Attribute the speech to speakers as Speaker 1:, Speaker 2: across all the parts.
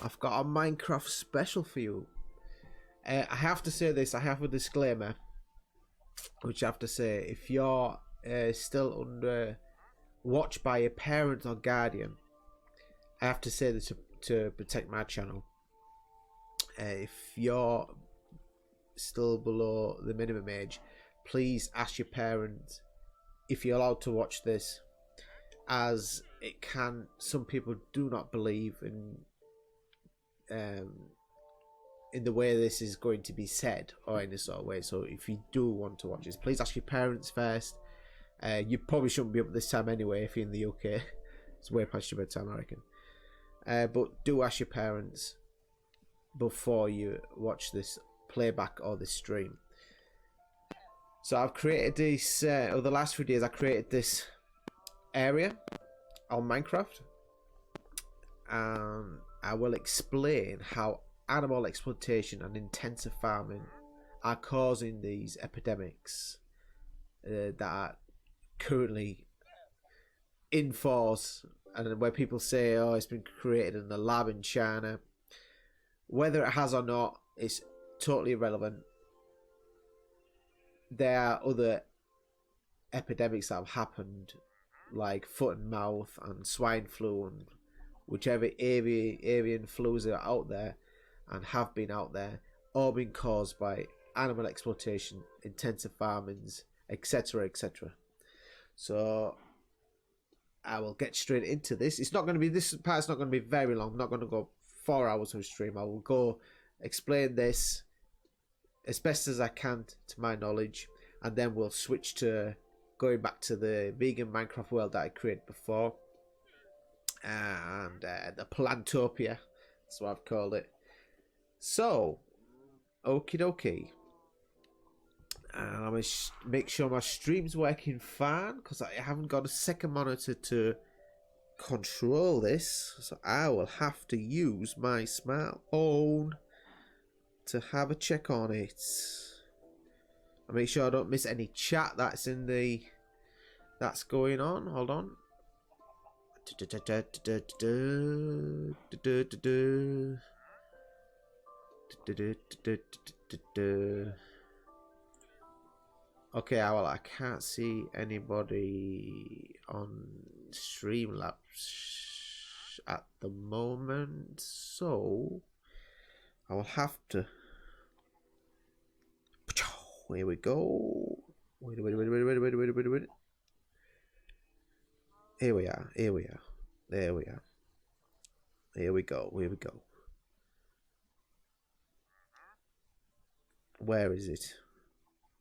Speaker 1: I've got a Minecraft special for you. I have to say this, I have a disclaimer, which I have to say, if you're still under watch by a parent or guardian, I have to say this to protect my channel. If you're still below the minimum age, please ask your parent if you're allowed to watch this, as it can, some people do not believe in the way this is going to be said or in this sort of way. So if you do want to watch this, please ask your parents first. You probably shouldn't be up at this time anyway if you're in the UK. It's way past your bedtime, I reckon. But do ask your parents before you watch this playback or this stream. So I've created this, over the last few days I created this area on Minecraft, and I will explain how animal exploitation and intensive farming are causing these epidemics that are currently in force, and where people say, oh, it's been created in the lab in China. Whether it has or not is totally irrelevant. There are other epidemics that have happened, like foot and mouth and swine flu and whichever avian flus are out there and have been out there, all been caused by animal exploitation, intensive farmings, etc., etc. So I will get straight into this. It's not going to be, this part's not going to be very long. I'm not going to go 4 hours of stream. I will go explain this as best as I can to my knowledge, and then we'll switch to going back to the vegan Minecraft world that I created before, and the Plantopia, that's what I've called it. So, okie dokie. And I'm going to make sure my stream's working fine, because I haven't got a second monitor to control this, so I will have to use my smartphone to have a check on it. I'll make sure I don't miss any chat that's going on. Hold on. Okay, well, I can't see anybody on Streamlabs at the moment, so I will have to. Here we go. Wait. Here we are. There we are. Here we go. Where is it?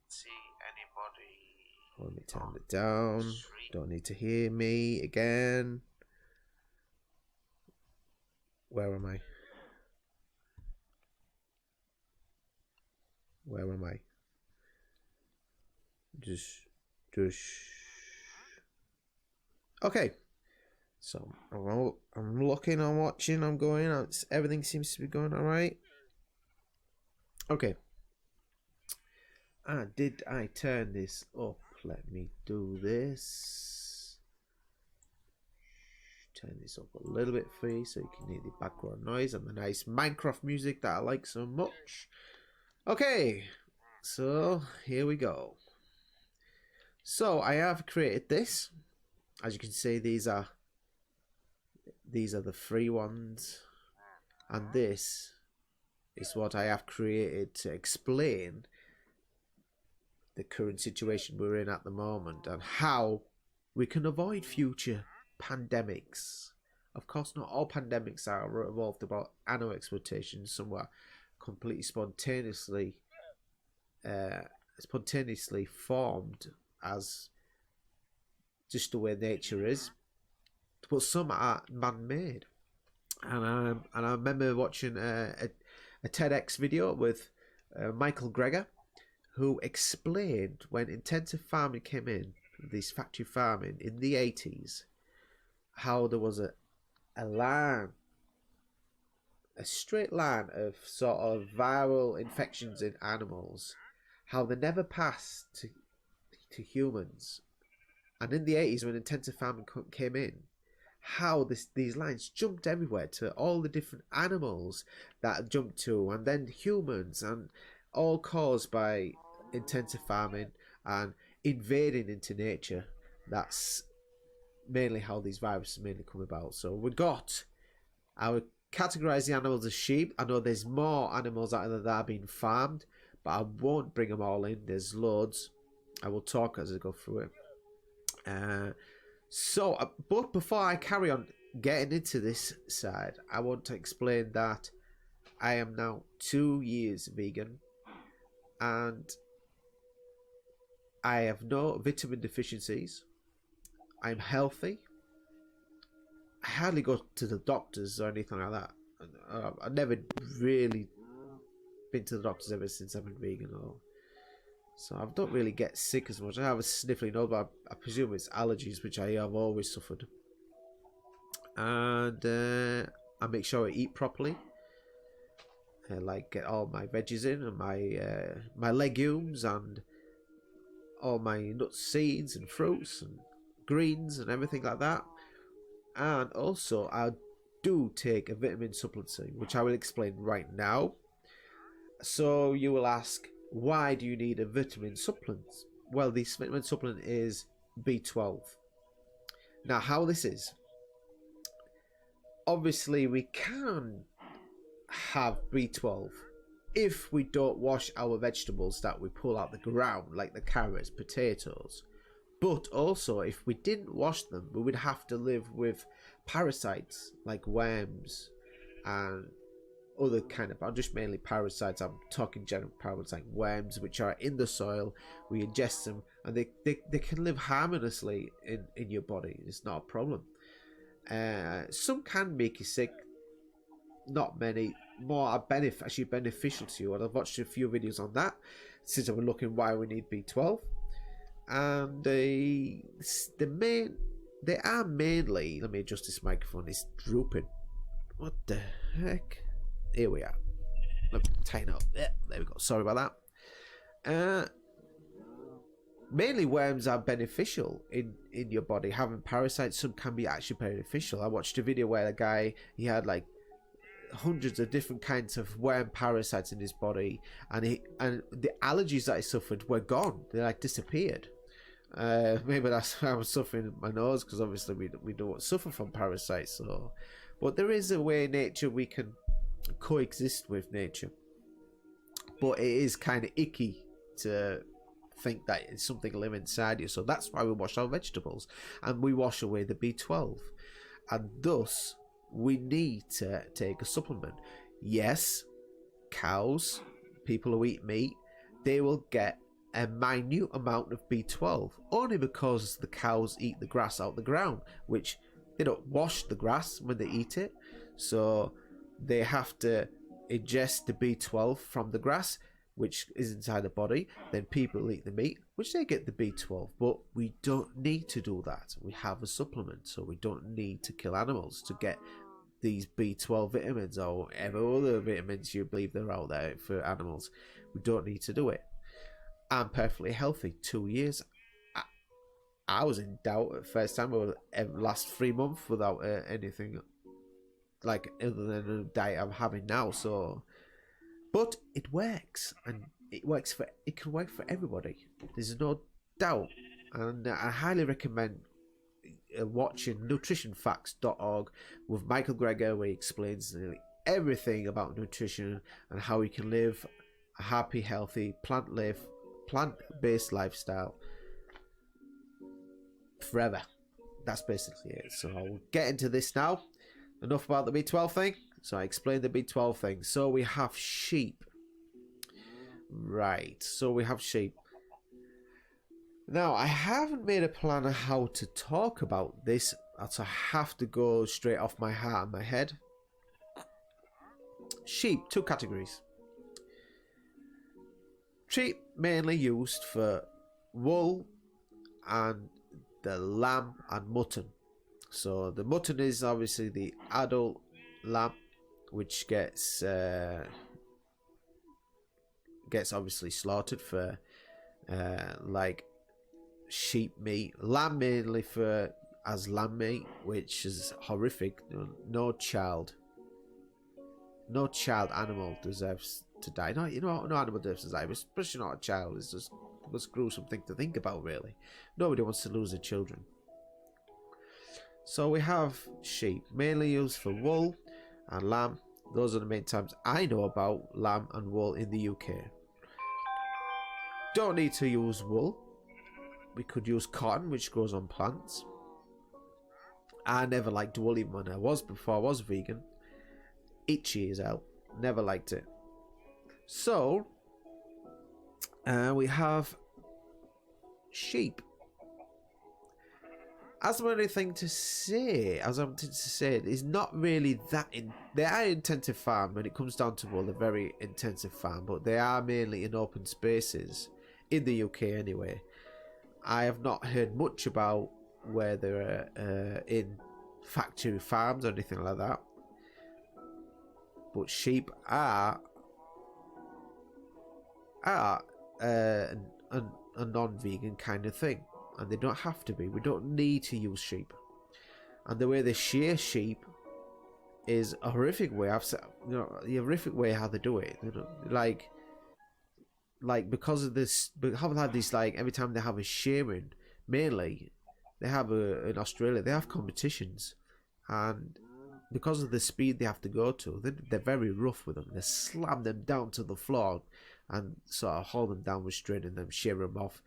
Speaker 2: See anybody?
Speaker 1: Let me turn it down. Don't need to hear me again. Where am I? Just okay. So I'm looking, I'm watching, I'm going. Everything seems to be going all right. Okay. Did I turn this up? Let me do this. Turn this up a little bit for you so you can hear the background noise and the nice Minecraft music that I like so much. Okay, so here we go. So I have created this. As you can see, these are the free ones, and this is what I have created to explain the current situation we're in at the moment and how we can avoid future pandemics. Of course, not all pandemics are revolved about animal exploitation. Some are completely spontaneously formed as just the way nature is, but some are man-made. And I remember watching a TEDx video with Michael Greger, who explained when intensive farming came in, this factory farming in the 80s, how there was a straight line of sort of viral infections in animals, how they never passed to humans. And in the 80s, when intensive farming came in, how these lines jumped everywhere to all the different animals that jumped to, and then humans, and all caused by intensive farming and invading into nature. That's mainly how these viruses mainly come about. So I would categorize the animals as sheep. I know there's more animals out there that are being farmed, but I won't bring them all in. There's loads. I will talk as I go through it. But before I carry on getting into this side, I want to explain that I am now 2 years vegan, and I have no vitamin deficiencies. I'm healthy. I hardly go to the doctors or anything like that. I've never really been to the doctors ever since I've been vegan. So I don't really get sick as much. I have a sniffling nose, but I presume it's allergies, which I have always suffered. And I make sure I eat properly. Like get all my veggies in, and my legumes, and all my nuts, seeds, and fruits, and greens, and everything like that. And also, I do take a vitamin supplement, which I will explain right now. So you will ask, why do you need a vitamin supplement? Well, this vitamin supplement is B12. Now, how this is, obviously we can have B12 if we don't wash our vegetables that we pull out the ground, like the carrots, potatoes. But also, if we didn't wash them, we would have to live with parasites like worms and other kind of, just mainly parasites. I'm talking general parasites like worms, which are in the soil. We ingest them, and they can live harmoniously in your body. It's not a problem. Some can make you sick. Not many. More are actually beneficial to you. And I've watched a few videos on that since I've been looking why we need B12. And they are mainly, let me adjust this microphone, it's drooping. What the heck? Here we are. Let me tighten up. Yeah, there we go. Sorry about that. Mainly worms are beneficial in your body. Having parasites, some can be actually beneficial. I watched a video where a guy, he had like hundreds of different kinds of worm parasites in his body, and the allergies that he suffered were gone. They like disappeared. Maybe that's why I'm suffering my nose, because obviously we don't suffer from parasites. So, but there is a way in nature we can coexist with nature. But it is kind of icky to think that it's something live inside you. So that's why we wash our vegetables, and we wash away the B12, and thus we need to take a supplement. Yes, cows, people who eat meat, they will get a minute amount of B12 only because the cows eat the grass out the ground, which they don't wash the grass when they eat it, so they have to ingest the B12 from the grass, which is inside the body. Then people eat the meat, which they get the B12. But we don't need to do that. We have a supplement, so we don't need to kill animals to get these B12 vitamins or whatever other vitamins you believe they're out there for animals. We don't need to do it. I'm perfectly healthy. 2 years. I was in doubt at first time over the last 3 months without anything like other than the diet I'm having now. So, but it works, and it can work for everybody. There's no doubt, and I highly recommend watching nutritionfacts.org with Michael Greger, where he explains everything about nutrition and how we can live a happy, healthy, plant-based lifestyle forever. That's basically it. So I'll get into this now. Enough about the B12 thing. So I explained the B12 thing. So we have sheep. Right. So we have sheep. Now, I haven't made a plan of how to talk about this. So I have to go straight off my heart and my head. Sheep, 2 categories. Sheep mainly used for wool and the lamb and mutton. So the mutton is obviously the adult lamb, which gets obviously slaughtered for like sheep meat. Lamb mainly for as lamb meat, which is horrific. No child animal deserves to die. No, no animal deserves to die, especially not a child. It's just the most gruesome thing to think about, really. Nobody wants to lose their children. So we have sheep, mainly used for wool, and lamb. Those are the main times I know about lamb and wool in the UK. Don't need to use wool. We could use cotton, which grows on plants. I never liked wool even when before I was vegan. Itchy as hell. Never liked it. So we have sheep. As I'm wanted to say, it's not really that they are intensive farm when it comes down to wool. They're very intensive farm, but they are mainly in open spaces in the UK anyway. I have not heard much about where they're in factory farms or anything like that. But sheep are a non-vegan kind of thing, and they don't have to be. We don't need to use sheep. And the way they shear sheep is a horrific way. The horrific way how they do it. Like because of this, have had this, like every time they have a shearing, mainly they have in Australia they have competitions, and because of the speed they have to go to, they're very rough with them. They slam them down to the floor and sort of hold them down, restraining them, shear them off.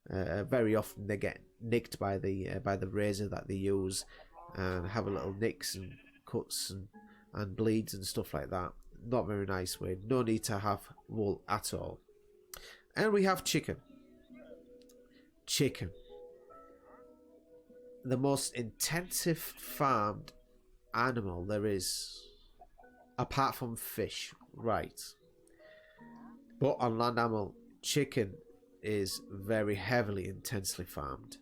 Speaker 1: Very often they get nicked by the razor that they use, and have a little nicks and cuts and bleeds and stuff like that. Not very nice way. No need to have wool at all. And we have chicken. Chicken. The most intensive farmed animal there is, apart from fish, right? But on land animal, chicken is very heavily intensely farmed.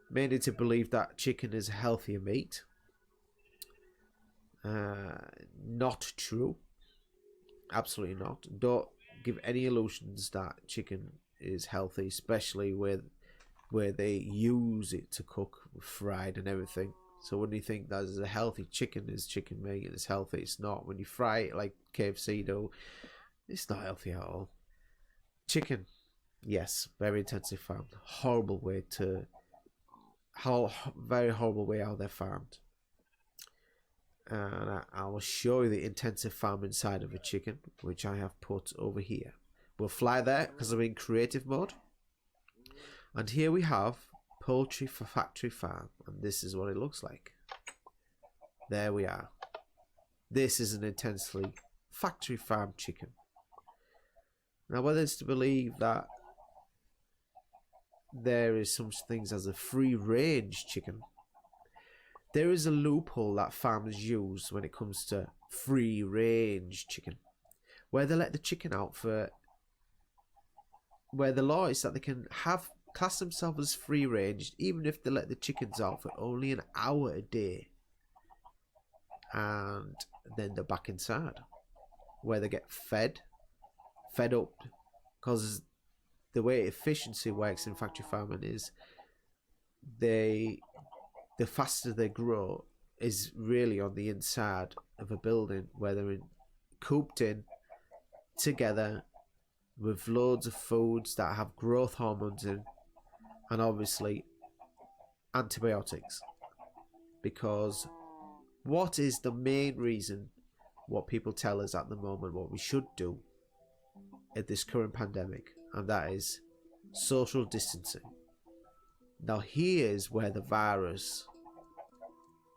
Speaker 1: Mainly to believe that chicken is healthier meat. Not true. Absolutely not. Don't give any illusions that chicken is healthy, especially where they use it to cook, fried and everything. So when you think that is a healthy chicken is chicken meat and it's healthy, it's not. When you fry it like KFC do, it's not healthy at all. Chicken, yes, very intensive farmed. Very horrible way how they're farmed. And I will show you the intensive farming side of a chicken, which I have put over here. We'll fly there because I'm in creative mode. And here we have poultry for factory farm, and this is what it looks like. There we are. This is an intensely factory farmed chicken. Now, whether it's to believe that there is some things as a free range chicken, there is a loophole that farmers use when it comes to free range chicken, where they let the chicken out where the law is that they can class themselves as free range even if they let the chickens out for only an hour a day, and then they're back inside where they get fed up, because the way efficiency works in factory farming is the faster they grow is really on the inside of a building where they're cooped in together with loads of foods that have growth hormones in, and obviously antibiotics. Because what is the main reason, what people tell us at the moment, what we should do at this current pandemic, and that is social distancing. Now here's where the virus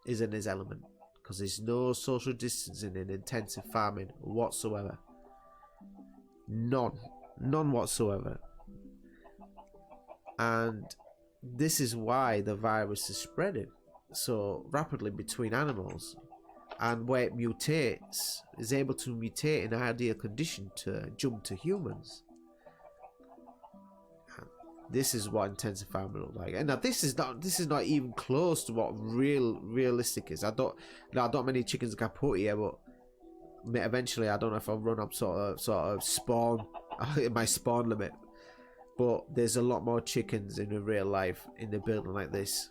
Speaker 1: is in his element, because there's no social distancing in intensive farming whatsoever. None whatsoever. And this is why the virus is spreading so rapidly between animals, and where it mutates, is able to mutate in an ideal condition to jump to humans. This is what intensive farming look like, and now this is not even close to what realistic is. I don't many chickens I can put here, but eventually I don't know if I'll run up sort of spawn my spawn limit. but there's a lot more chickens in real life in the building like this.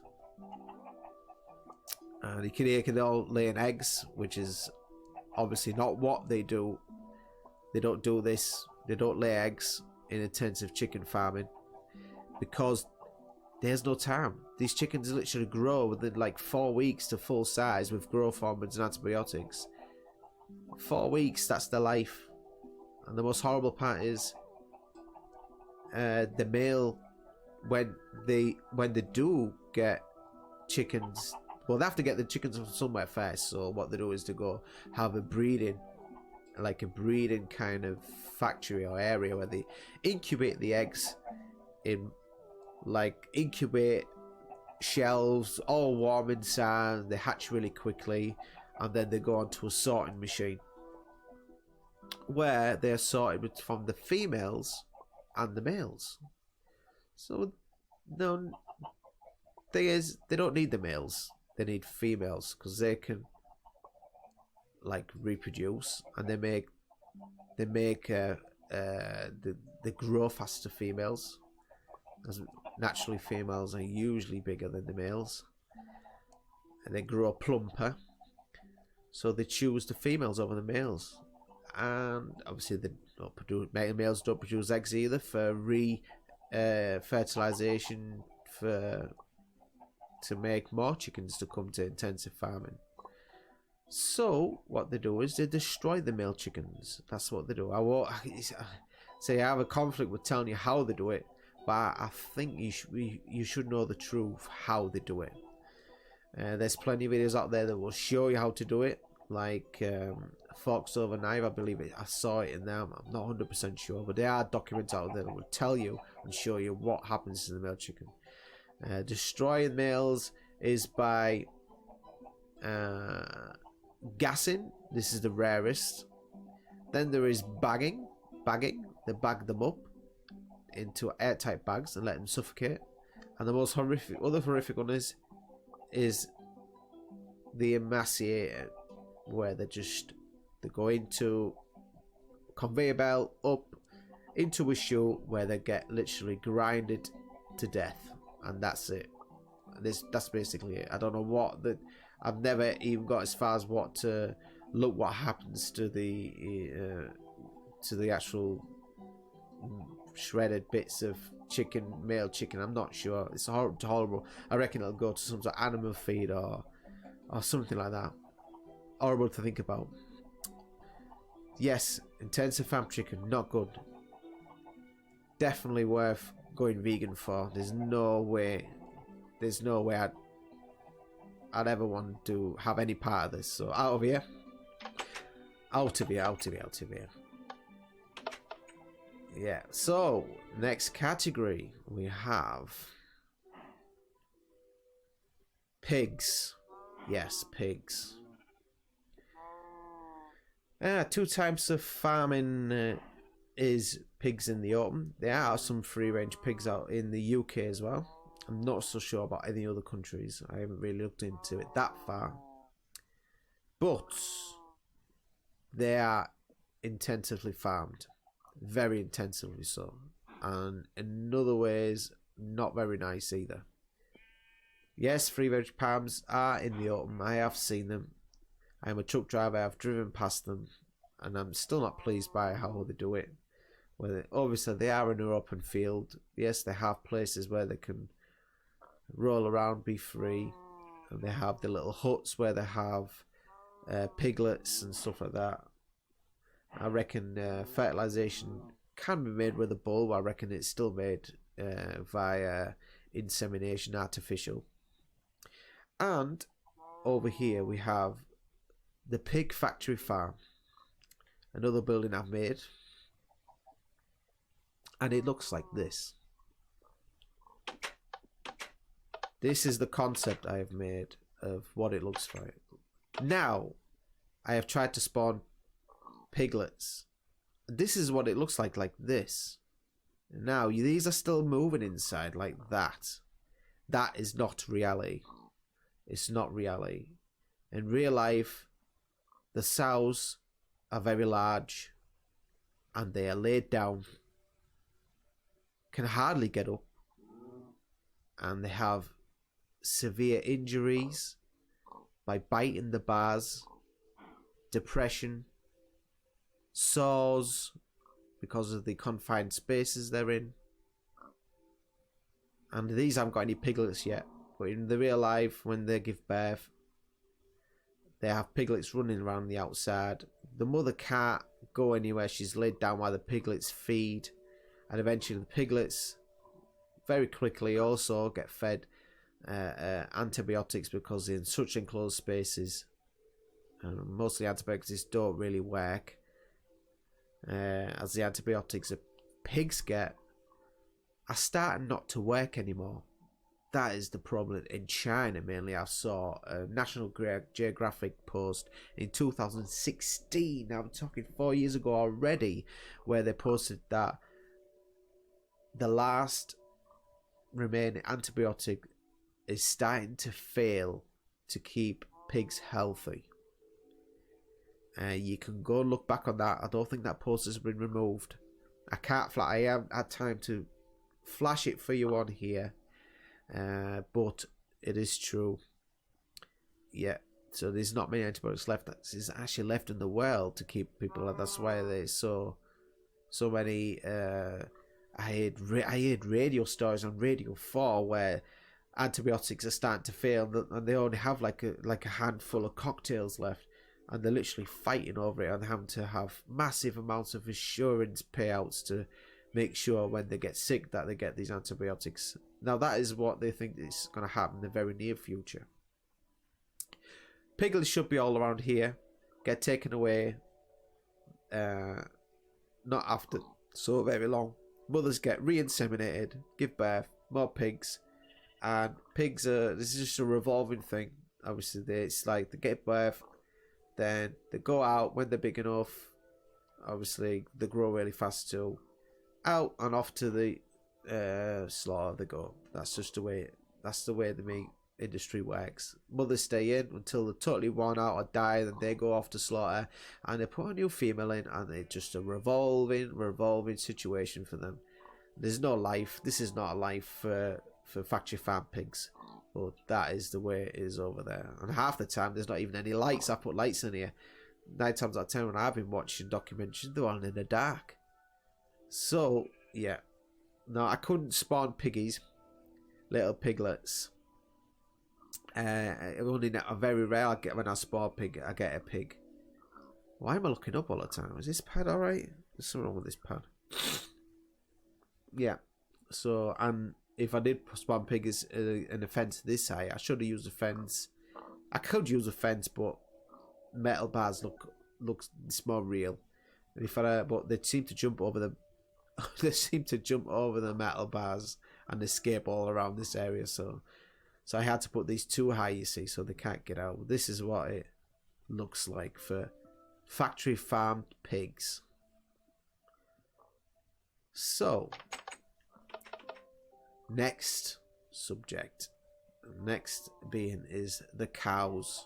Speaker 1: And you can all laying eggs, which is obviously not what they do. They don't do this. They don't lay eggs in intensive chicken farming because there's no time. These chickens literally grow within like 4 weeks to full size with growth hormones and antibiotics. 4 weeks, that's their life. And the most horrible part is the male, when they do get chickens, well, they have to get the chickens from somewhere first. So what they do is to go have a breeding kind of factory or area where they incubate the eggs in like incubate shelves, all warm inside. They hatch really quickly, and then they go onto a sorting machine where they are sorted from the females and the males. So no, thing is, they don't need the males. They need females because they can like reproduce, and they grow faster females. As naturally, females are usually bigger than the males, and they grow plumper. So they choose the females over the males, and obviously males don't produce eggs either for fertilization to make more chickens to come to intensive farming. So what they do is they destroy the male chickens. That's what they do. I won't say I have a conflict with telling you how they do it, but I think you should know the truth how they do it. There's plenty of videos out there that will show you how to do it, like Forks Over Knife, I believe it. I saw it in them. I'm not 100% sure, but there are documents out there that will tell you and show you what happens to the male chicken. Destroying males is by gassing. This is the rarest. Then there is bagging. They bag them up into airtight bags and let them suffocate. And the most other horrific one is the emaciator, where they go into conveyor belt up into a chute where they get literally grinded to death, and that's it. That's basically it. I don't know I've never even got as far as what happens to the actual shredded bits of male chicken. I'm not sure. It's horrible. I reckon it'll go to some sort of animal feed or something like that. Horrible to think about. Yes, intensive farm chicken, not good. Definitely worth going vegan for. There's no way I'd ever want to have any part of this. So out of here. Yeah, so next category we have pigs. Yes, pigs. Two types of farming is pigs in the open. There are some free-range pigs out in the UK as well. I'm not so sure about any other countries. I haven't really looked into it that far. But they are intensively farmed. Very intensively so. And in other ways, not very nice either. Yes, free-range palms are in the open. I have seen them. I am a truck driver. I've driven past them. And I'm still not pleased by how they do it. Obviously, they are in an open field. Yes, they have places where they can roll around, be free, and they have the little huts where they have piglets and stuff like that. I reckon fertilization can be made with a bulb. I reckon it's still made via insemination, artificial. And over here we have the pig factory farm, another building I've made, and it looks like this. This is the concept I have made of what it looks like. Now, I have tried to spawn piglets. This is what it looks like this. Now, these are still moving inside like that. That is not reality. It's not reality. In real life, the sows are very large and they are laid down can hardly get up, and they have severe injuries by biting the bars, depression, sores because of the confined spaces they're in. And these haven't got any piglets yet, but in the real life, when they give birth, they have piglets running around the outside. The mother can't go anywhere. She's laid down while the piglets feed, and eventually the piglets very quickly also get fed antibiotics because they're in such enclosed spaces. Mostly antibiotics don't really work, as the antibiotics that pigs get are starting not to work anymore. That is the problem in China mainly. I saw a National Geographic post in 2016, now I'm talking 4 years ago already, where they posted that the last remaining antibiotic is starting to fail to keep pigs healthy. You can go look back on that. I don't think that post has been removed. I haven't had time to flash it for you on here, but it is true. Yeah, so there's not many antibiotics left. There's actually left in the world to keep people alive. That's why there's so many. I heard radio stories on Radio 4 where antibiotics are starting to fail, and they only have like a handful of cocktails left, and they're literally fighting over it and having to have massive amounts of insurance payouts to make sure when they get sick that they get these antibiotics. Now that is what they think is going to happen in the very near future. Piglets should be all around here, get taken away not after so very long. Mothers get re-inseminated, give birth, more pigs, and pigs are, this is just a revolving thing. Obviously it's like they get birth, then they go out when they're big enough. Obviously they grow really fast too. Out and off to the slaughter they go. That's just the way the meat industry works. Mothers stay in until they're totally worn out or die, then they go off to slaughter and they put a new female in, and it's just a revolving situation for them. There's no life. This is not a life for factory farm pigs, but that is the way it is over there. And half the time there's not even any lights. I put lights in here. 9 times out of 10 when I've been watching documentaries, they're all in the dark. So yeah, no, I couldn't spawn piggies, little piglets. Only very rare I get when I spawn pig. I get a pig. Why am I looking up all the time? Is this pad alright? There's something wrong with this pad. Yeah. So, and if I did spawn pigs in a fence this high, I should have used a fence. I could use a fence, but metal bars looks more real. And but they seem to jump over the metal bars and escape all around this area. So I had to put these too high, you see, so they can't get out. This is what it looks like for factory farmed pigs. So, next subject. Next being is the cows.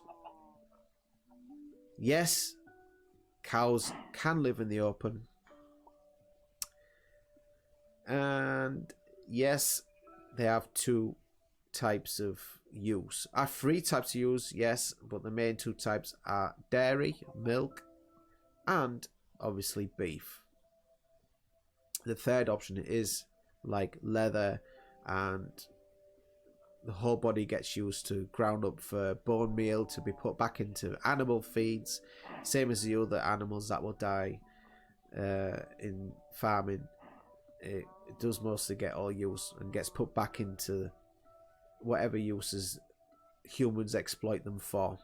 Speaker 1: Yes, cows can live in the open. And yes, they have two types of use. 3 types of use, yes, but the main 2 types are dairy, milk, and obviously beef. The third option is like leather, and the whole body gets used to ground up for bone meal to be put back into animal feeds, same as the other animals that will die in farming. It does mostly get all use and gets put back into whatever uses humans exploit them for.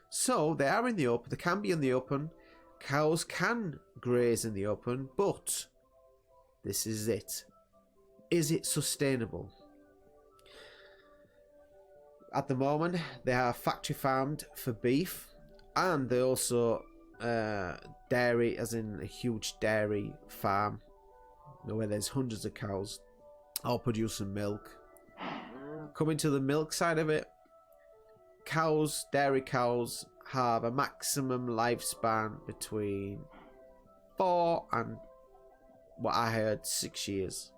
Speaker 1: So they are in the open. They can be in the open. Cows can graze in the open, but this is it. Is it sustainable? At the moment, they are factory farmed for beef, and they also dairy, as in a huge dairy farm where there's hundreds of cows all producing milk. Coming to the milk side of it, dairy cows have a maximum lifespan between 4 and what I heard 6 years.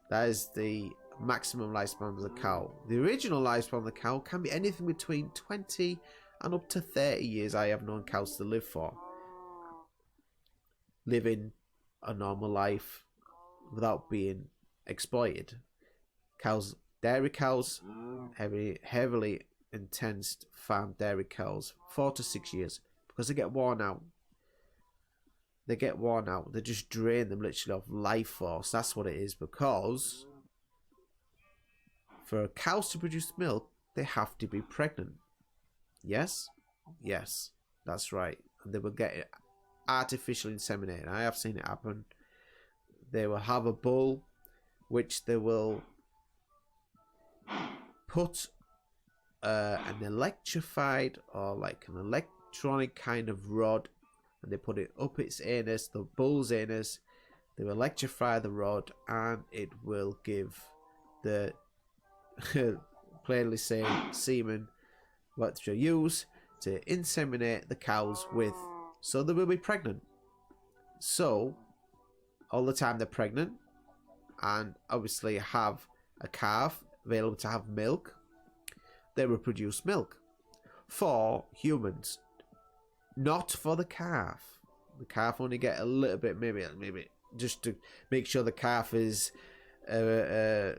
Speaker 1: That is the maximum lifespan of the cow. The original lifespan of the cow can be anything between 20 and up to 30 years. I have known cows to live for. Living a normal life without being exploited. Cows, dairy cows, heavily intense farmed dairy cows, 4 to 6 years, because they get worn out. They get worn out. They just drain them literally of life force. That's what it is. Because for cows to produce milk, they have to be pregnant. Yes? Yes. That's right. And they will get artificially inseminated. I have seen it happen. They will have a bull, which they will put an electrified or like an electronic kind of rod, and they put it up its anus, the bull's anus. They will electrify the rod, and it will give the plainly saying semen what to use to inseminate the cows with, so they will be pregnant. So all the time they're pregnant, and obviously have a calf available to have milk. They will produce milk for humans, not for the calf. The calf only get a little bit, maybe just to make sure the calf is. They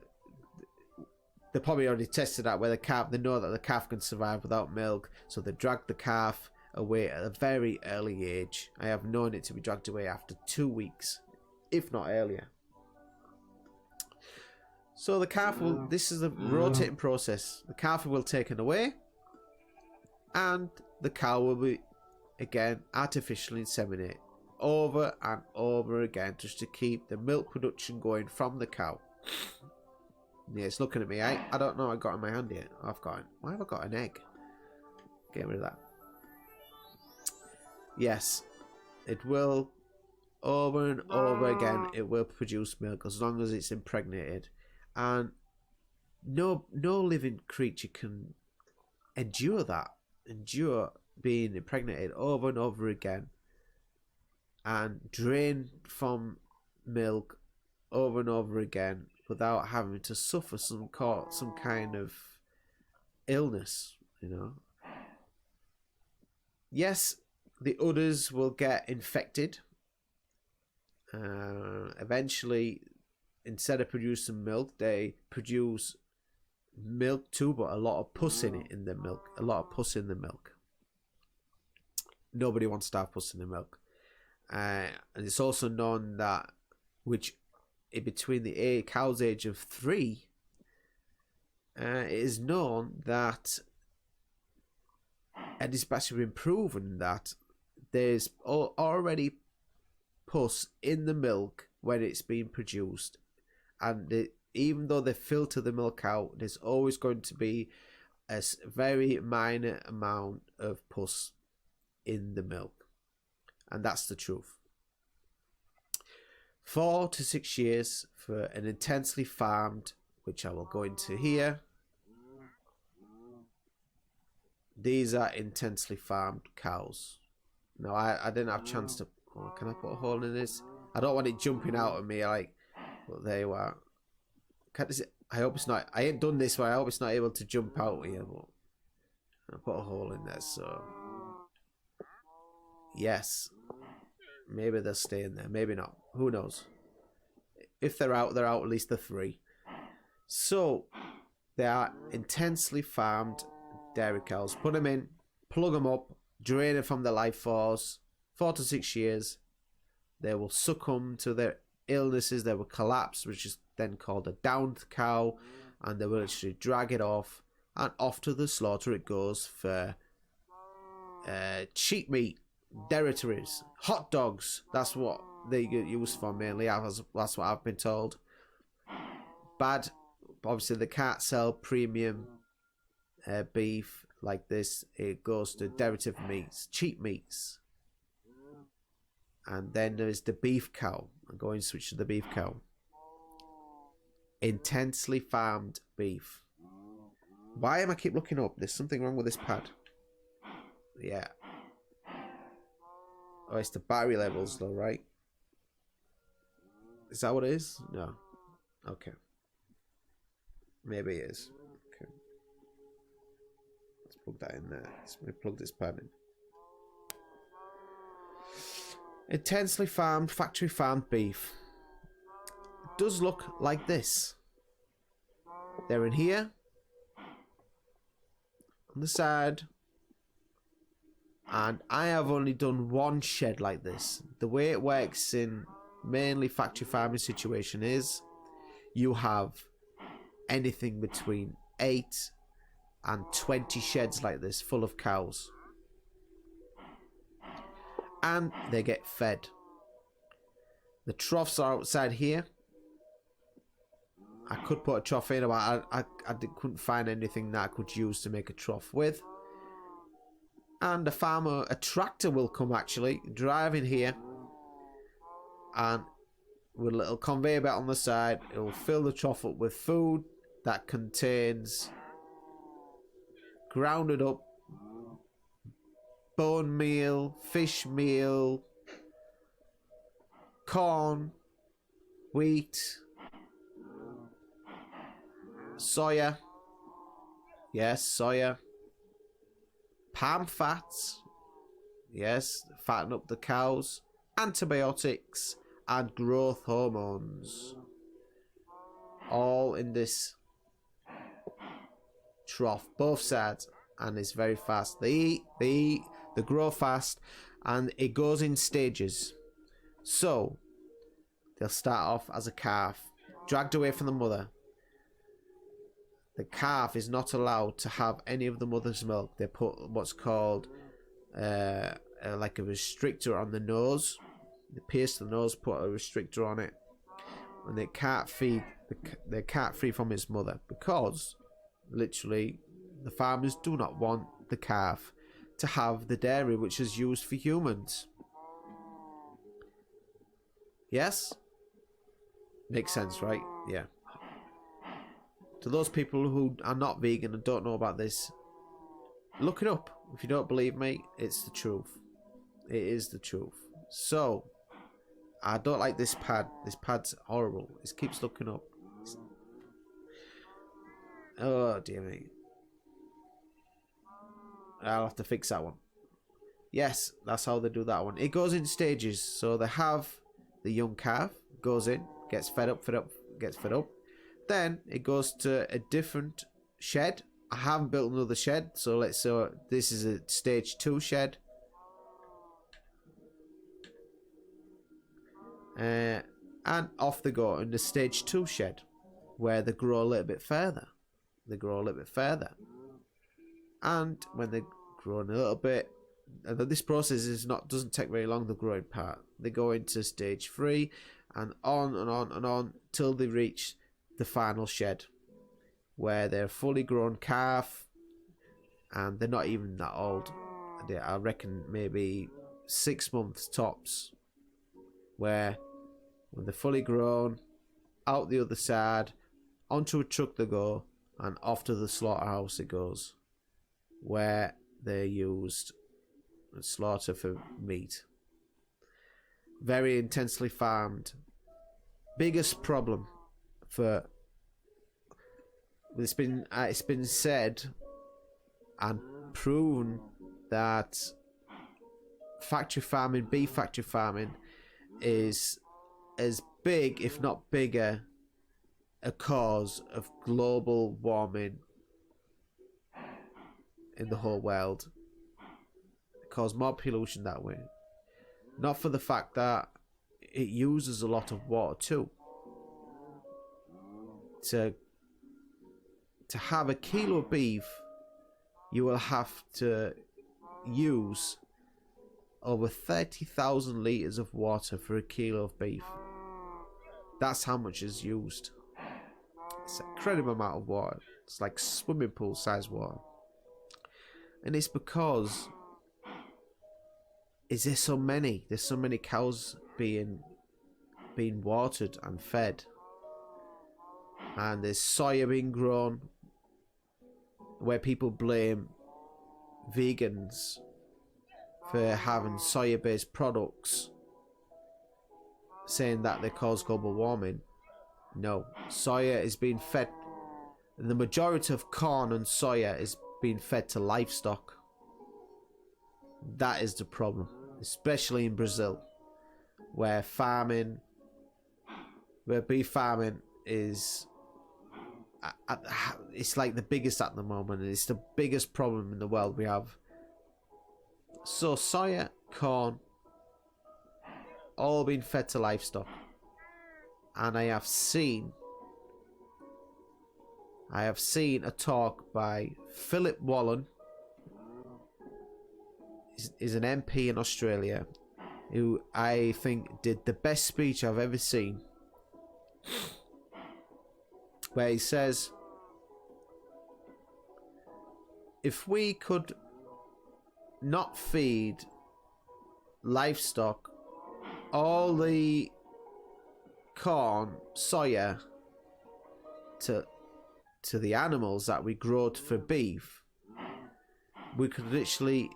Speaker 1: probably already tested out where the calf. They know that the calf can survive without milk, so they drag the calf away at a very early age. I have known it to be dragged away after 2 weeks, if not earlier. So the calf will. This is a rotating process. The calf will be taken away, and the cow will be again artificially inseminated over and over again, just to keep the milk production going from the cow. Yeah, it's looking at me. I don't know what I got in my hand here. Why have I got an egg? Get rid of that. Yes, it will over and over again. It will produce milk as long as it's impregnated, and no living creature can endure that. Endure being impregnated over and over again, and drain from milk over and over again without having to suffer some kind of illness, you know. Yes, the udders will get infected. Eventually, instead of producing milk, they produce milk too, but a lot of pus in the milk. A lot of pus in the milk. Nobody wants to have pus in the milk. And it's also known that, between the cow's age of 3, it is known that, and it's actually been proven that there's already pus in the milk when it's being produced, and even though they filter the milk out, there's always going to be a very minor amount of pus in the milk, and that's the truth. 4 to 6 years for an intensely farmed, which I will go into here. These are intensely farmed cows. Now, I didn't have a chance to. Oh, can I put a hole in this? I don't want it jumping out at me like. Well, there you are. I hope it's not. I ain't done this one. I hope it's not able to jump out here. But I'll put a hole in there. So yes, maybe they'll stay in there. Maybe not. Who knows? If they're out, they're out. At least the 3. So they are intensely farmed dairy cows. Put them in, plug them up, drain it from their life force. 4 to 6 years, they will succumb to their illnesses. They will collapse, which is then called a downed cow, and they will actually drag it off, and off to the slaughter it goes for cheap meat, territories, hot dogs. That's what they get used for mainly. That's what I've been told. Bad. Obviously, they can't sell premium beef like this. It goes to derivative meats, cheap meats. And then there is the beef cow. I'm going to switch to the beef cow. Intensely farmed beef. Why am I keep looking up? There's something wrong with this pad. Yeah. Oh, it's the battery levels though, right? Is that what it is? No. Okay. Maybe it is. Okay. Let's plug that in there. Let me plug this pad in. Intensely farmed, factory farmed beef. It does look like this. They're in here. On the side. And I have only done one shed like this. The way it works in mainly factory farming situation is you have anything between 8 and 20 sheds like this full of cows. And they get fed. The troughs are outside here. I could put a trough in, but I couldn't find anything that I could use to make a trough with. And a tractor will come actually, drive in here, and with a little conveyor belt on the side, it will fill the trough up with food that contains grounded up bone meal, fish meal, corn, wheat, soya. Yes, soya. Palm fats. Yes, fatten up the cows. Antibiotics and growth hormones. All in this trough, both sides, and it's very fast. They eat, they grow fast, and it goes in stages. So they'll start off as a calf, dragged away from the mother. The calf is not allowed to have any of the mother's milk. They put what's called like a restrictor on the nose. They pierce the nose, put a restrictor on it, and they can't feed. They can't feed from its mother because, literally, the farmers do not want the calf to have the dairy which is used for humans. Yes? Makes sense, right? Yeah. To those people who are not vegan and don't know about this, look it up. If you don't believe me, it's the truth. It is the truth. So, I don't like this pad. This pad's horrible. It keeps looking up. Oh, dear me. I'll have to fix that one. Yes, that's how they do that one. It goes in stages. So they have the young calf, goes in, gets fed up, gets fed up. Then it goes to a different shed. I haven't built another shed, so this is a stage 2 shed. And off they go in the stage 2 shed, where they grow a little bit further. And when they're growing a little bit, and this process doesn't take very long, the growing part. They go into stage 3 and on and on and on till they reach the final shed, where they're fully grown calf, and they're not even that old. I reckon maybe 6 months tops, where when they're fully grown, out the other side, onto a truck they go, and off to the slaughterhouse it goes, where they're used and slaughtered for meat. Very intensely farmed. Biggest problem for it's been said and proven that factory farming, beef factory farming, is as big, if not bigger, a cause of global warming in the whole world. It causes more pollution that way. Not for the fact that it uses a lot of water too. To have a kilo of beef, you will have to use over 30,000 litres of water for a kilo of beef. That's how much is used. It's an incredible amount of water. It's like swimming pool size water. And it's because there's so many cows being watered and fed. And there's soya being grown, where people blame vegans for having soya-based products, saying that they cause global warming. No. Soya is being fed. The majority of corn and soya is being fed to livestock. That is the problem. Especially in Brazil, where beef farming is, it's like the biggest at the moment. It's the biggest problem in the world we have. So soya, corn, all being fed to livestock. And I have seen a talk by Philip Wallen. He's an MP in Australia, who I think did the best speech I've ever seen, where he says, if we could not feed livestock all the corn, soya to the animals that we grow for beef, we could literally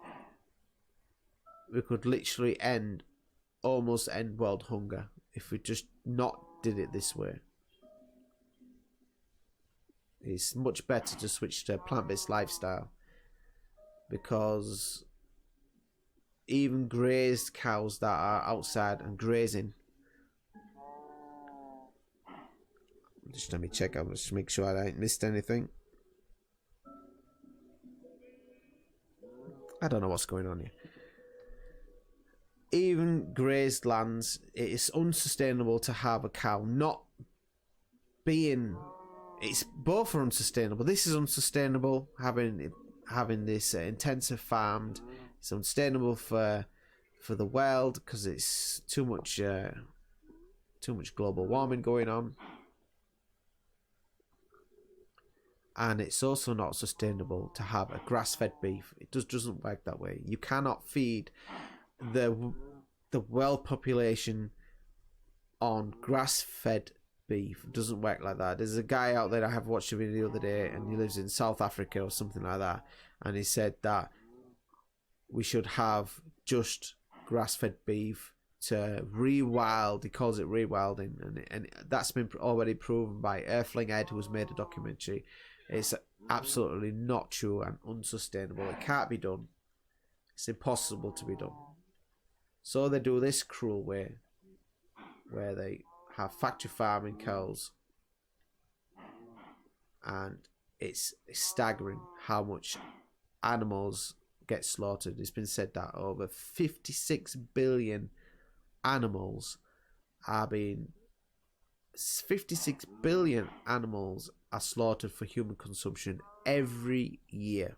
Speaker 1: almost end world hunger if we just not did it this way. It's much better to switch to a plant-based lifestyle, because even grazed cows that are outside and grazing, just let me check, I'll just make sure I ain't missed anything. I don't know what's going on here. Even grazed lands, it is unsustainable to have a cow not being, it's both are unsustainable. This is unsustainable, having this intensive farmed. It's unsustainable for the world because it's too much global warming going on, and it's also not sustainable to have a grass-fed beef. It doesn't work that way. You cannot feed the world population on grass-fed beef. It doesn't work like that. There's a guy out there, I have watched a video the other day, and he lives in South Africa or something like that, and he said that we should have just grass-fed beef to rewild. He calls it rewilding, and that's been already proven by Earthling Ed, who's made a documentary. It's absolutely not true and unsustainable. It can't be done. It's impossible to be done. So they do this cruel way, where they have factory farming cows, and it's staggering how much animals get slaughtered. It's been said that over 56 billion animals are 56 billion animals are slaughtered for human consumption every year.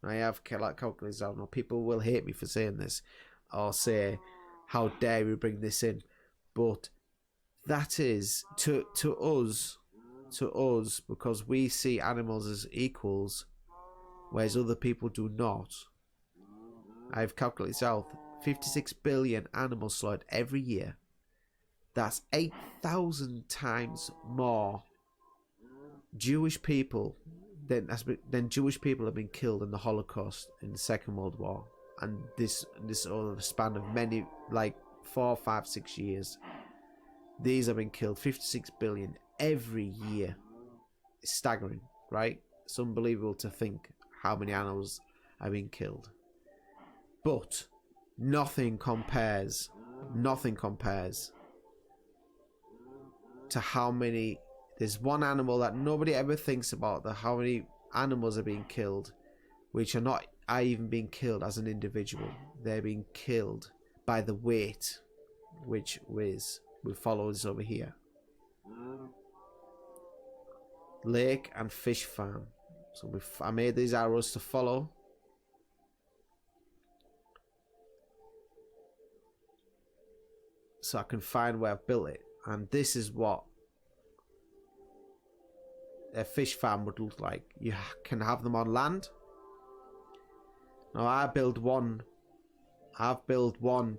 Speaker 1: I have calculated out. Now, people will hate me for saying this, or say, how dare we bring this in, but that is to us, because we see animals as equals, whereas other people do not. I've calculated out 56 billion animals slaughtered every year. That's 8,000 times more Jewish people than Jewish people have been killed in the Holocaust in the Second World War, and this over the span of many, like 4, 5, 6 years. These have been killed, 56 billion every year. It's staggering, right? It's unbelievable to think how many animals have been killed. But nothing compares to how many. There's one animal that nobody ever thinks about, how many animals are being killed, which are even being killed as an individual. They're being killed by the weight, which we follow this over here. Lake and fish farm. So I made these arrows to follow. So I can find where I've built it. And this is what a fish farm would look like. You can have them on land. Now I've built one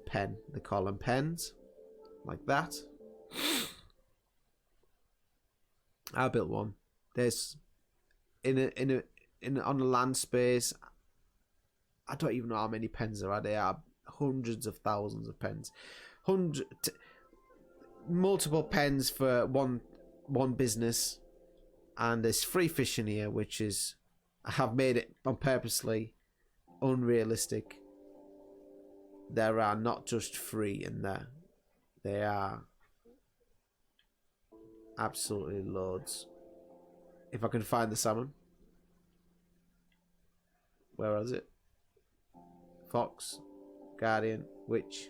Speaker 1: pen. They call them pens. Like that. I built one. There's on the land space, I don't even know how many pens there are. There are hundreds of thousands of pens. Multiple pens for one one business, and there's free fishing here, which is, I have made it on purposely unrealistic. There are not just free in there. They are absolutely loads. If I can find the salmon. Where is it? Fox, Guardian, Witch.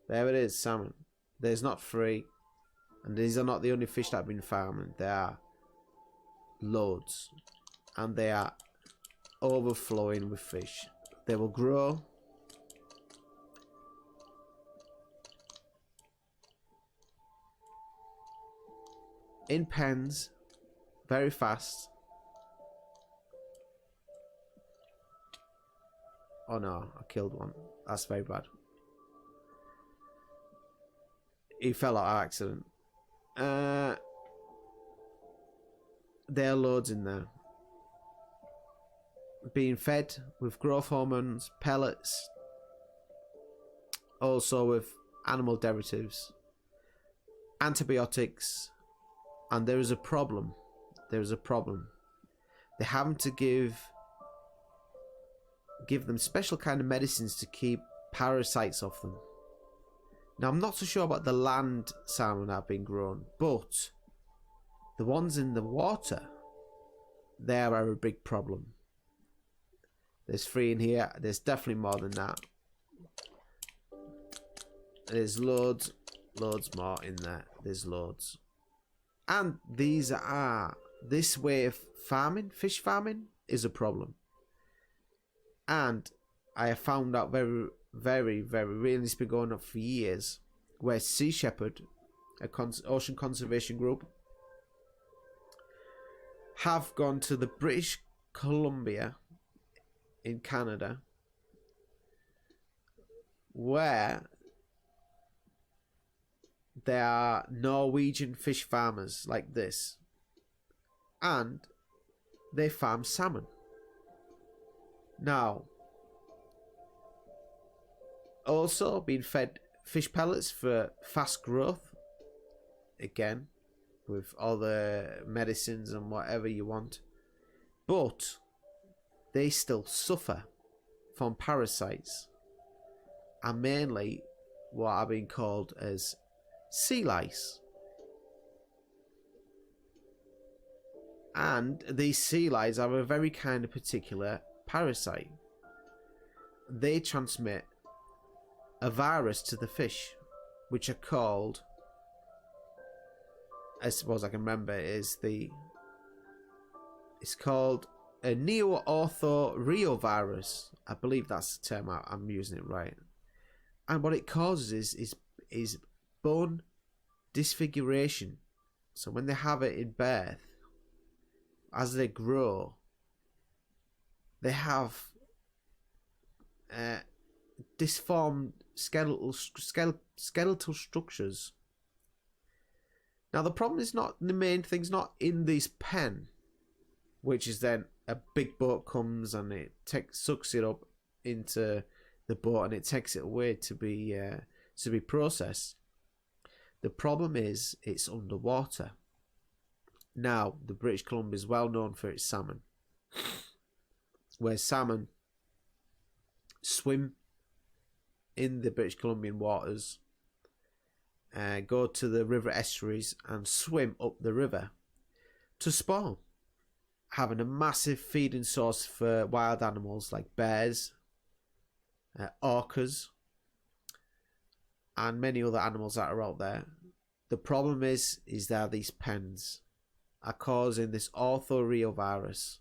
Speaker 1: There it is, salmon. There's not free. And these are not the only fish that I've been farming. There are loads. And they are overflowing with fish. They will grow. In pens. Very fast. Oh no, I killed one. That's very bad. He fell out of accident. There are loads in there. Being fed with growth hormones, pellets, also with animal derivatives, antibiotics, and there is a problem. There is a problem. They're having to give them special kind of medicines to keep parasites off them. Now, I'm not so sure about the land salmon that have been grown, but the ones in the water, they are a big problem. There's 3 in here. There's definitely more than that. There's loads more in there. There's loads. And this way of farming, fish farming, is a problem. And I have found out very, really, it's been going on for years, where Sea Shepherd, ocean conservation group, have gone to the British Columbia in Canada, where there are Norwegian fish farmers like this, and they farm salmon. Now, also being fed fish pellets for fast growth, again, with all the medicines and whatever you want, but they still suffer from parasites, and mainly what are being called as sea lice. And these sea lice are a very kind of particular parasite. They transmit a virus to the fish, which are called, I suppose I can remember, it's called a neo-ortho-reovirus. I believe that's the term. I'm using it right. And what it causes is bone disfiguration. So when they have it in birth, as they grow, they have disformed skeletal structures. Now the problem is not, the main thing's not in this pen, which is then a big boat comes and it sucks it up into the boat and it takes it away to be processed. The problem is it's underwater. Now the British Columbia is well known for its salmon, where salmon swim in the British Columbian waters, go to the river estuaries and swim up the river to spawn, having a massive feeding source for wild animals like bears, orcas, and many other animals that are out there. The problem is that these pens are causing this orthoreovirus,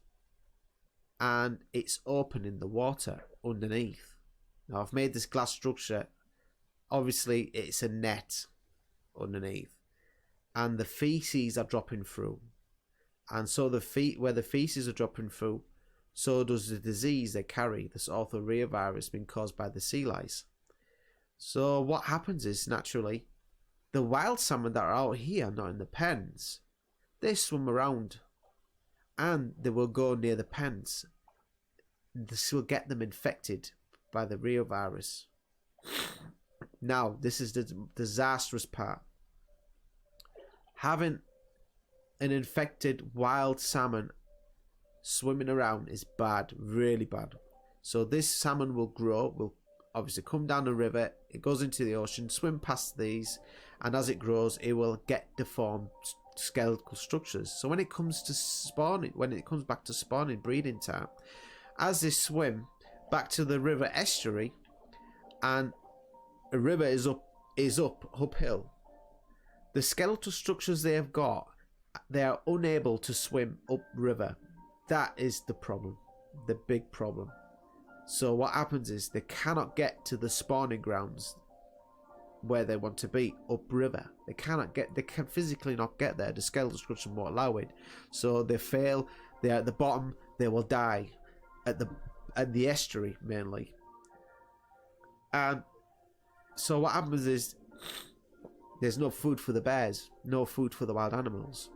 Speaker 1: and it's open in the water underneath. Now I've made this glass structure. Obviously it's a net underneath, and the feces are dropping through, and so where the feces are dropping through, so does the disease they carry, this orthoreovirus being caused by the sea lice. So what happens is, naturally, the wild salmon that are out here, not in the pens, they swim around and they will go near the pens. This will get them infected by the reovirus. Now, this is the disastrous part. Having an infected wild salmon swimming around is bad, really bad. So this salmon will grow, will obviously come down the river, it goes into the ocean, swim past these, and as it grows, it will get deformed skeletal structures. So when it comes to spawning, when it comes back to spawning, breeding time, as they swim back to the river estuary, and a river is uphill, the skeletal structures they have got, they are unable to swim upriver. That is the problem, the big problem. So what happens is they cannot get to the spawning grounds where they want to be upriver. They can physically not get there. The skeletal structure won't allow it. So they fail. They're at the bottom. They will die at the estuary mainly. And so what happens is there's no food for the bears, no food for the wild animals.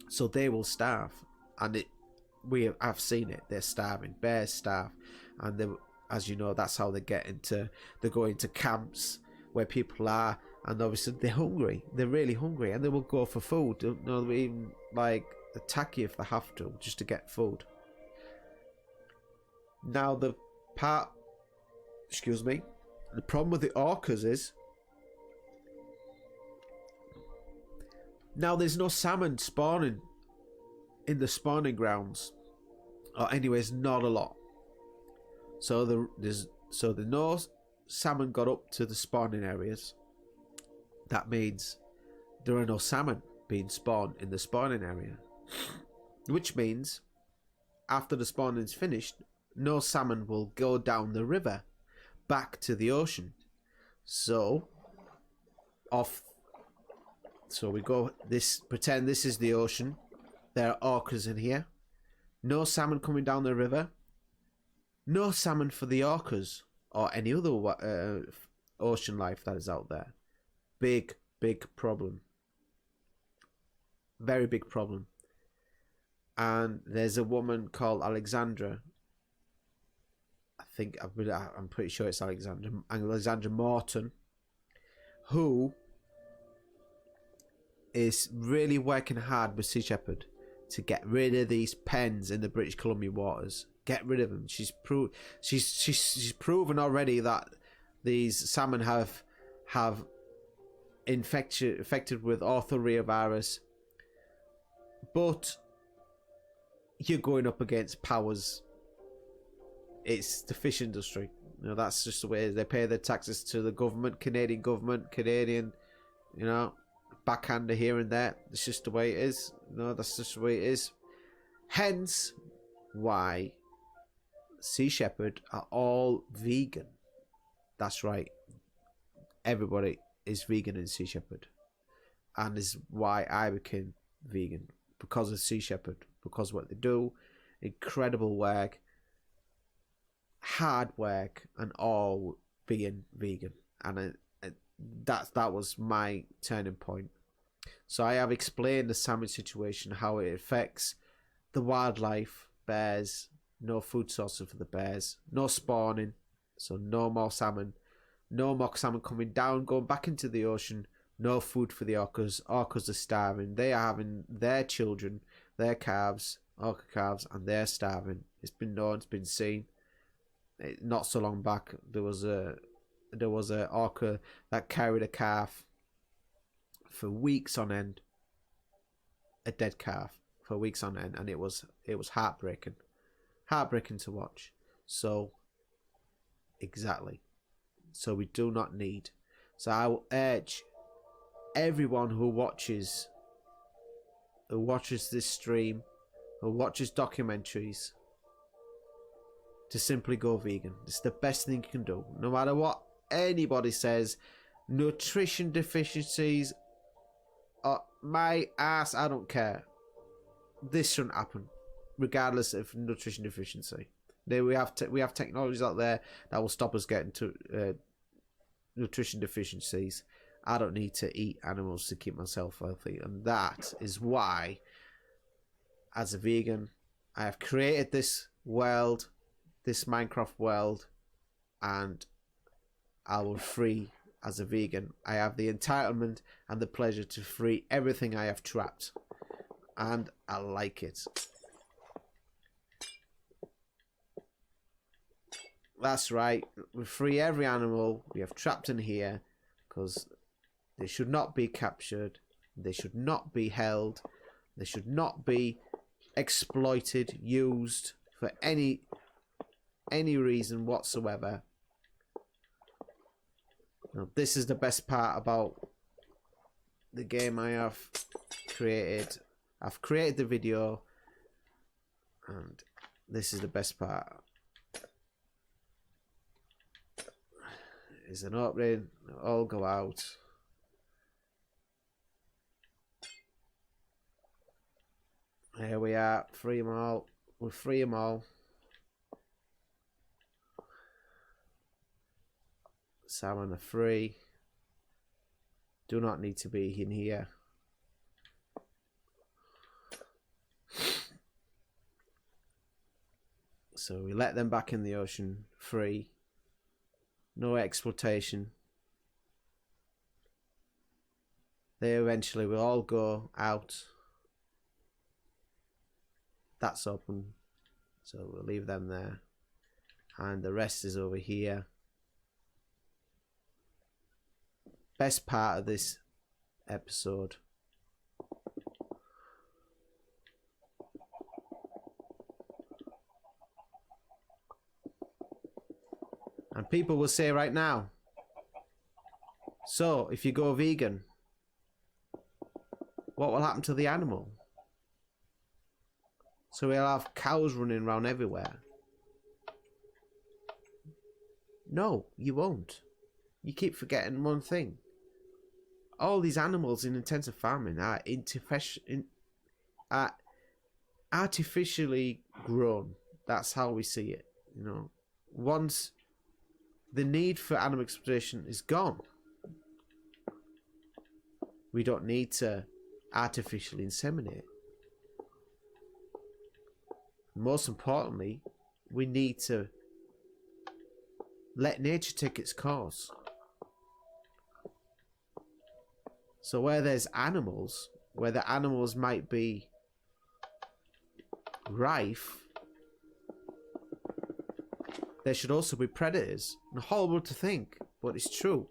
Speaker 1: So they will starve, and I've seen it. They're starving. Bears starve, and they, as you know, that's how they go into camps where people are, and obviously they're hungry. They're really hungry, and they will go for food. They'll even like attack you if they have to, just to get food. Now the problem with the orcas is now there's no salmon spawning in the spawning grounds, or anyways, not a lot. So the no salmon got up to the spawning areas. That means there are no salmon being spawned in the spawning area, which means after the spawning's finished, no salmon will go down the river back to the ocean. So we go pretend this is the ocean. There are orcas in here. No salmon coming down the river. No salmon for the orcas or any other ocean life that is out there. Big problem. Very big problem. And there's a woman called Alexandra. I'm pretty sure it's Alexandra Morton, who is really working hard with Sea Shepherd to get rid of these pens in the British Columbia waters. Get rid of them. She's proven already that these salmon have infected with orthoreovirus, but you're going up against powers. It's the fish industry. You know, that's just the way it is. They pay their taxes to the government, Canadian, you know, backhander here and there. It's just the way it is. No, that's just the way it is. Hence why Sea Shepherd are all vegan. That's right. Everybody is vegan in Sea Shepherd. And is why I became vegan. Because of Sea Shepherd. Because of what they do. Incredible work. Hard work. And all being vegan. And that was my turning point. So I have explained the salmon situation, how it affects the wildlife, bears, no food sources for the bears, no spawning, so no more salmon coming down, going back into the ocean, no food for the orcas. Orcas are starving. They are having their children, their calves, orca calves, and they're starving. It's been known, it's been seen. Not so long back, there was a orca that carried a calf for weeks on end, a dead calf for weeks on end, and it was heartbreaking to watch. So exactly, so we do not need. So I will urge everyone who watches this stream, who watches documentaries, to simply go vegan. It's the best thing you can do, no matter what anybody says. Nutrition deficiencies, my ass, I don't care. This shouldn't happen, regardless of nutrition deficiency. We have technologies out there that will stop us getting to nutrition deficiencies. I don't need to eat animals to keep myself healthy, and that is why, as a vegan, I have created this world, this Minecraft world, and I will free as a vegan, I have the entitlement and the pleasure to free everything I have trapped. And I like it. That's right. We free every animal we have trapped in here because they should not be captured. They should not be held. They should not be exploited, used for any reason whatsoever. Now, this is the best part about the game I have created. I've created the video, and this is the best part. It's an opening. They'll all go out. Here we are. Free them all. We free them all. Salmon are free. Do not need to be in here. So we let them back in the ocean free. No exploitation. They eventually will all go out. That's open. So we'll leave them there. And the rest is over here. Best part of this episode. And people will say right now, so if you go vegan, what will happen to the animal? So we'll have cows running around everywhere. No, you won't. You keep forgetting one thing. All these animals in intensive farming are artificially grown. That's how we see it. You know, once the need for animal exploitation is gone, we don't need to artificially inseminate. Most importantly, we need to let nature take its course. So where there's animals, where the animals might be rife, there should also be predators. And horrible to think, but it's true.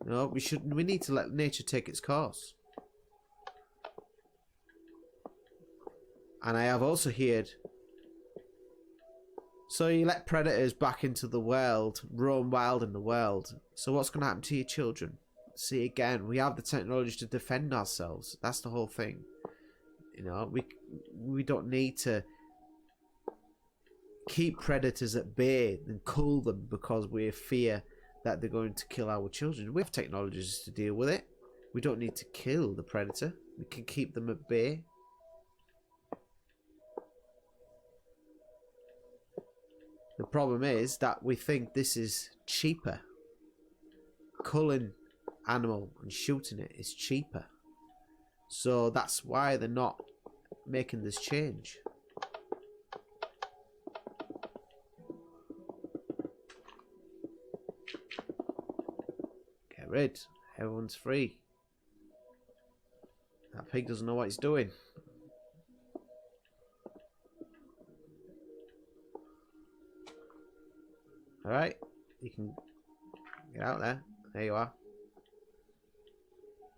Speaker 1: You know, we need to let nature take its course. And I have also heard, so you let predators back into the world, roam wild in the world. So what's going to happen to your children? See, again, we have the technology to defend ourselves. That's the whole thing. You know, we don't need to keep predators at bay and cull them because we fear that they're going to kill our children. We have technologies to deal with it. We don't need to kill the predator. We can keep them at bay. The problem is that we think this is cheaper. Culling animal and shooting it is cheaper. So that's why they're not making this change. Get rid. Everyone's free. That pig doesn't know what he's doing. Alright, you can get out there. There you are.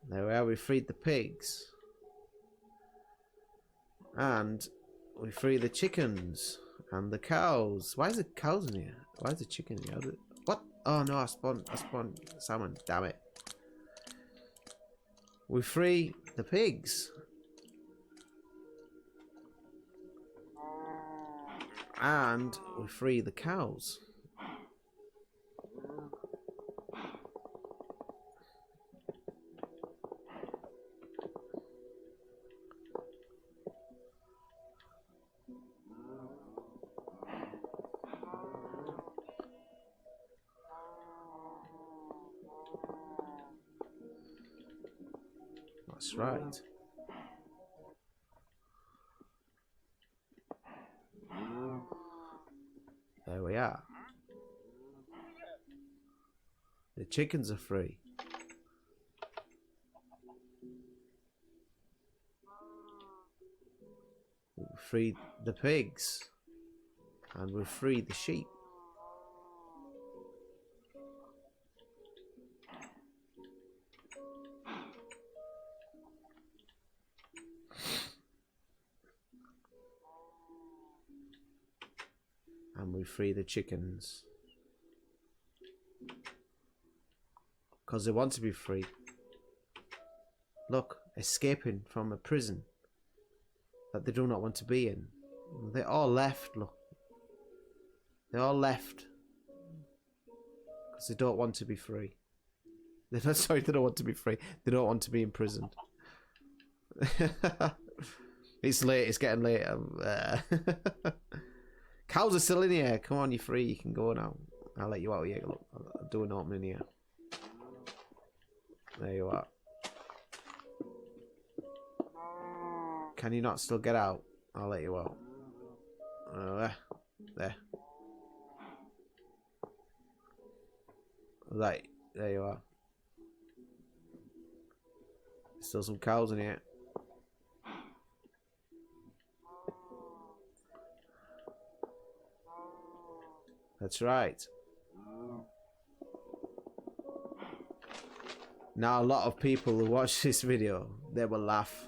Speaker 1: There we are, we freed the pigs. And we free the chickens and the cows. Why is the cows in here? Why is the chicken in here? What? Oh no, I spawned salmon, damn it. We free the pigs. And we free the cows. That's right. There we are. The chickens are free. We freed the pigs. And we freed the sheep. And we free the chickens. Because they want to be free. Look, escaping from a prison that they do not want to be in. They all left, look. They all left. Because they don't want to be free. They're not, sorry, they don't want to be free. They don't want to be imprisoned. It's late, it's getting late. Cows are still in here. Come on, you're free. You can go now. I'll let you out here. Look, I'll do an opening here. There you are. Can you not still get out? I'll let you out. There. Right, there you are. Still some cows in here. That's right. Now a lot of people who watch this video, they will laugh.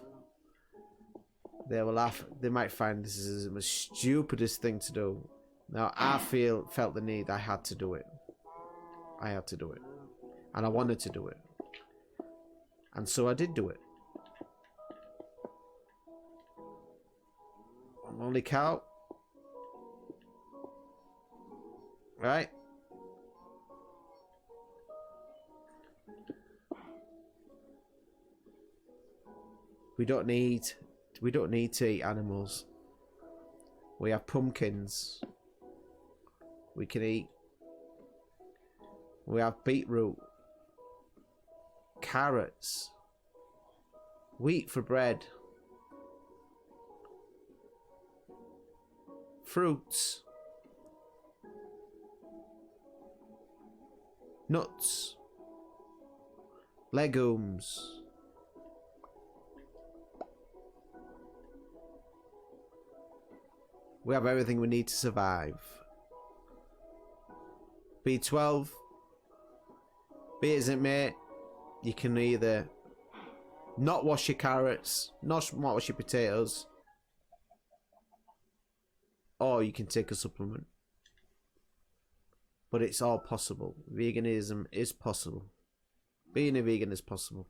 Speaker 1: They will laugh. They might find this is the stupidest thing to do. Now I felt the need. I had to do it. I had to do it. And I wanted to do it. And so I did do it. Only cow. Right? We don't need to eat animals. We have pumpkins. We can eat. We have beetroot. Carrots. Wheat for bread. Fruits. Nuts. Legumes. We have everything we need to survive. B12. Be it as it may, you can either not wash your carrots, not wash your potatoes, or you can take a supplement. But it's all possible. Veganism is possible. Being a vegan is possible.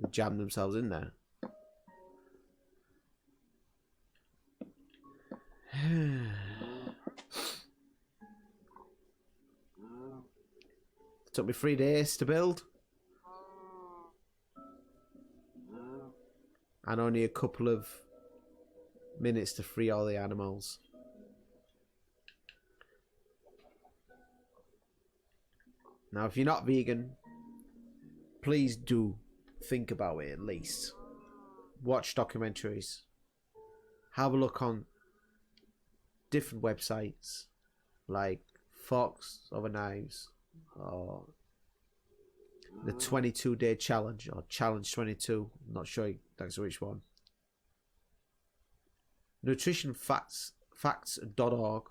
Speaker 1: They jam themselves in there. It took me 3 days to build. And only a couple of minutes to free all the animals. Now, if you're not vegan, please do think about it at least. Watch documentaries. Have a look on different websites like Forks Over Knives or the 22-day challenge or Challenge 22. I'm not sure exactly which one. Nutritionfacts.org.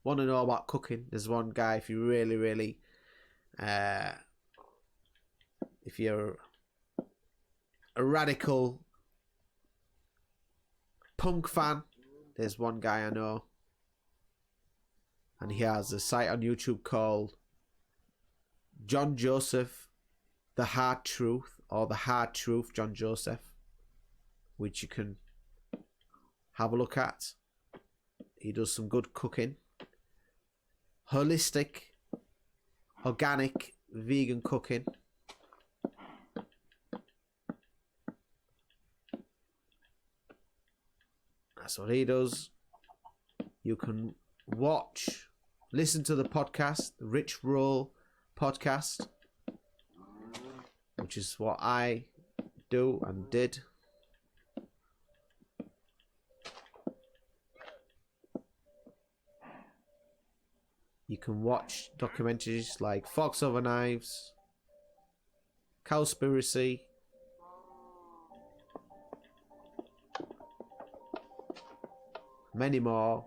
Speaker 1: Want to know about cooking? There's one guy, if you really if you're a radical punk fan, there's one guy I know, and he has a site on YouTube called John Joseph The Hard Truth, or The Hard Truth John Joseph, which you can have a look at. He does some good cooking, holistic, organic, vegan cooking. That's what he does. You can listen to the podcast, the Rich Roll podcast, which is what I do and did. You can watch documentaries like Forks Over Knives, Cowspiracy, many more.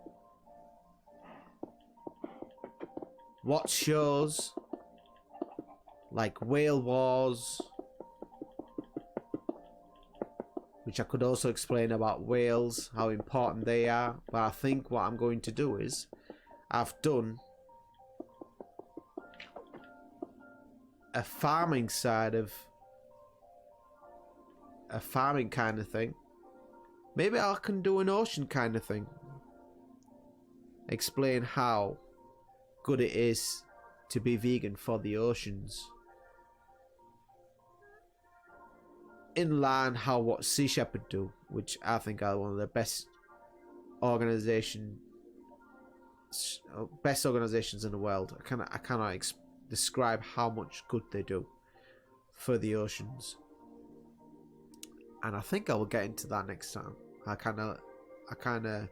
Speaker 1: Watch shows like Whale Wars, which I could also explain about whales, how important they are. But I think what I'm going to do is, I've done a farming side of a farming kind of thing. Maybe I can do an ocean kind of thing. Explain how good it is to be vegan for the oceans. Inland, how what Sea Shepherd do, which I think are one of the best organizations in the world. I cannot describe how much good they do for the oceans, and I think I will get into that next time. I kind of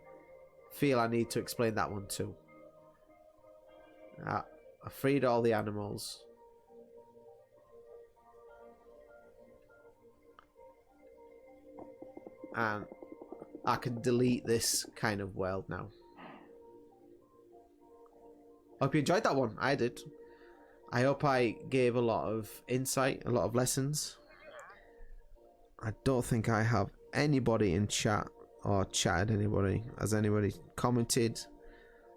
Speaker 1: feel I need to explain that one too. I freed all the animals. And I can delete this kind of world now. Hope you enjoyed that one. I did. I hope I gave a lot of insight, a lot of lessons. I don't think I have anybody in chat or chatted anybody. Has anybody commented?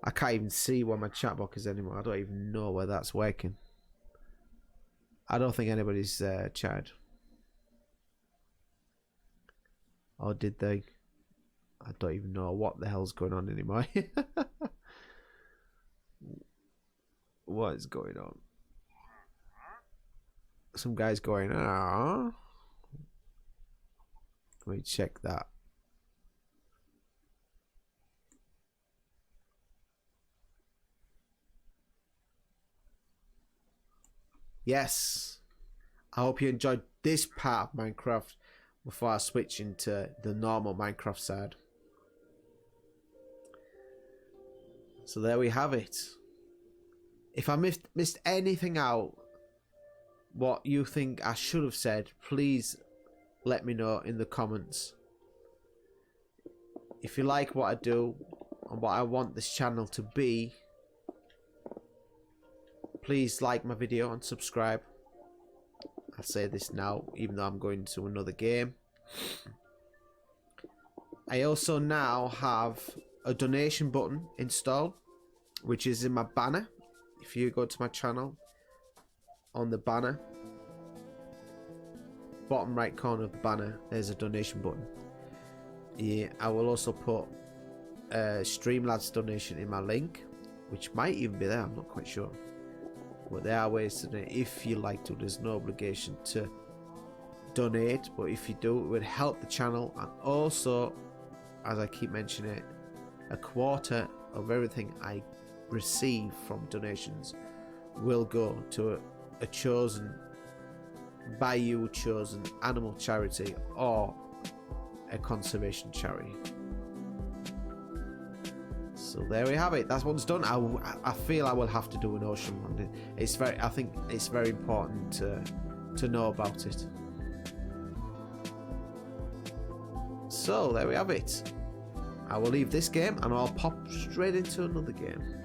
Speaker 1: I can't even see where my chat box is anymore. I don't even know where that's working. I don't think anybody's chatted. Or did they? I don't even know what the hell's going on anymore. What is going on? Some guy's going, ah. Let me check that. Yes. I hope you enjoyed this part of Minecraft before I switch into the normal Minecraft side. So there we have it. If I missed anything out, what you think I should have said, please let me know in the comments. If you like what I do and what I want this channel to be, please like my video and subscribe. I'll say this now, even though I'm going to another game. I also now have a donation button installed, which is in my banner. If you go to my channel, on the banner, bottom right corner of the banner, there's a donation button. Yeah, I will also put Streamlad's donation in my link, which might even be there, I'm not quite sure. But there are ways to donate if you like to. There's no obligation to donate, but if you do, it would help the channel. And also, as I keep mentioning it, a quarter of everything I receive from donations will go to a chosen, by you chosen animal charity or a conservation charity. So there we have it. That one's done. I feel I will have to do an ocean one. I think it's very important to know about it. So there we have it. I will leave this game and I'll pop straight into another game.